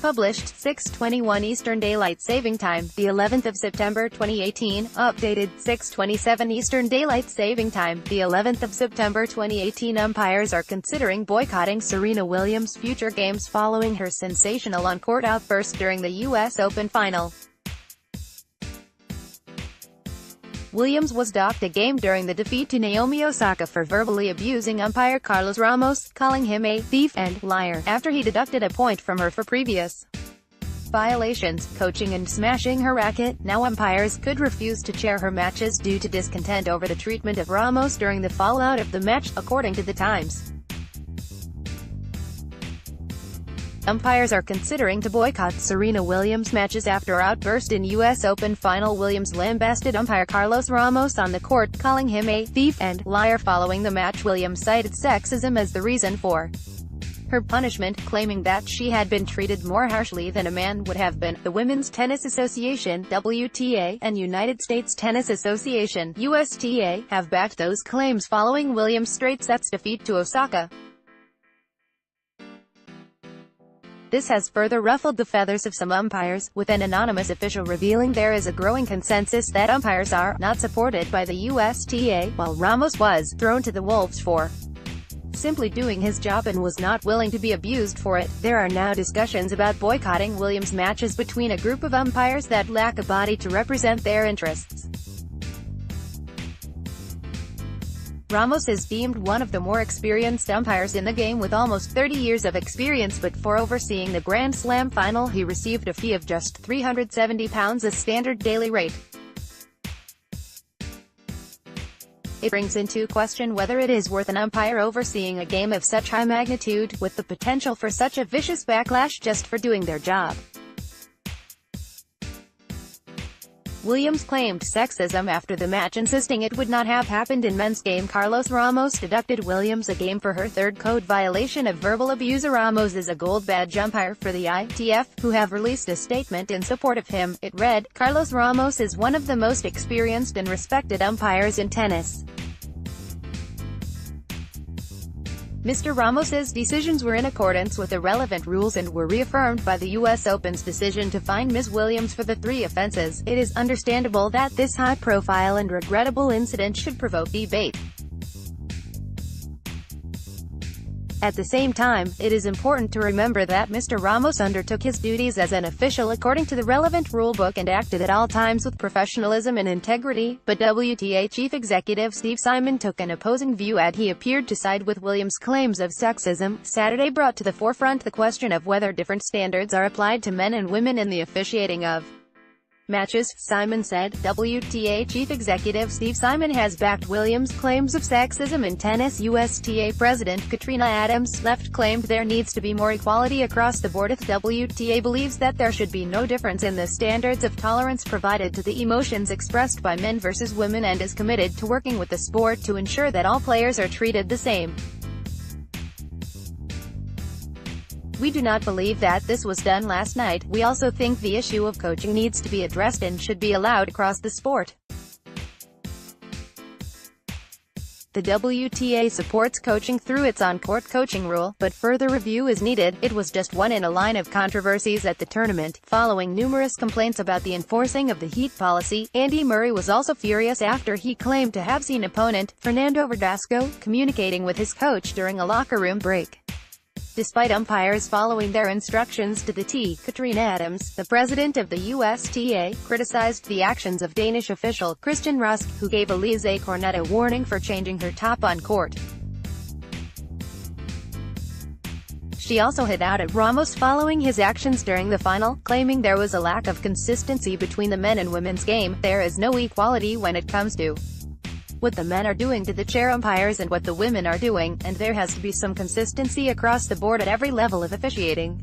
Published 6:21 Eastern Daylight Saving Time, the 11th of September 2018. Updated 6:27 Eastern Daylight Saving Time, the 11th of September 2018. Umpires are considering boycotting Serena Williams' future games following her sensational on-court outburst during the U.S. Open final. Williams was docked a game during the defeat to Naomi Osaka for verbally abusing umpire Carlos Ramos, calling him a thief and liar, after he deducted a point from her for previous violations, coaching and smashing her racket. Now umpires could refuse to chair her matches due to discontent over the treatment of Ramos during the fallout of the match, according to The Times. Umpires are considering to boycott Serena Williams matches after her outburst in U.S. Open final. Williams lambasted umpire Carlos Ramos on the court, calling him a thief and liar following the match. Williams cited sexism as the reason for her punishment, claiming that she had been treated more harshly than a man would have been. The Women's Tennis Association (WTA) and United States Tennis Association (USTA) have backed those claims following Williams' straight sets defeat to Osaka. This has further ruffled the feathers of some umpires, with an anonymous official revealing there is a growing consensus that umpires are not supported by the USTA, while Ramos was thrown to the wolves for simply doing his job and was not willing to be abused for it. There are now discussions about boycotting Williams matches between a group of umpires that lack a body to represent their interests. Ramos is deemed one of the more experienced umpires in the game with almost 30 years of experience, but for overseeing the Grand Slam final he received a fee of just £370, a standard daily rate. It brings into question whether it is worth an umpire overseeing a game of such high magnitude, with the potential for such a vicious backlash just for doing their job. Williams claimed sexism after the match, insisting it would not have happened in men's game. Carlos Ramos deducted Williams a game for her third code violation of verbal abuse. Ramos is a gold badge umpire for the ITF, who have released a statement in support of him. It read, "Carlos Ramos is one of the most experienced and respected umpires in tennis. Mr. Ramos's decisions were in accordance with the relevant rules and were reaffirmed by the U.S. Open's decision to fine Ms. Williams for the 3 offenses. It is understandable that this high-profile and regrettable incident should provoke debate. At the same time, it is important to remember that Mr. Ramos undertook his duties as an official according to the relevant rulebook and acted at all times with professionalism and integrity." But WTA Chief Executive Steve Simon took an opposing view as he appeared to side with Williams' claims of sexism. Saturday brought to the forefront the question of whether different standards are applied to men and women in the officiating of matches. Simon said, WTA Chief Executive Steve Simon has backed Williams' claims of sexism in tennis. USTA President Katrina Adams left claimed there needs to be more equality across the board. The WTA believes that there should be no difference in the standards of tolerance provided to the emotions expressed by men versus women, and is committed to working with the sport to ensure that all players are treated the same. "We do not believe that this was done last night. We also think the issue of coaching needs to be addressed and should be allowed across the sport. The WTA supports coaching through its on-court coaching rule, but further review is needed. It was just one in a line of controversies at the tournament, following numerous complaints about the enforcing of the heat policy." Andy Murray was also furious after he claimed to have seen opponent, Fernando Verdasco, communicating with his coach during a locker room break. Despite umpires following their instructions to the T, Katrina Adams, the president of the USTA, criticized the actions of Danish official Christian Rusk, who gave Elise Cornet a warning for changing her top on court. She also hit out at Ramos following his actions during the final, claiming there was a lack of consistency between the men and women's game. "There is no equality when it comes to what the men are doing to the chair umpires and what the women are doing, and there has to be some consistency across the board at every level of officiating."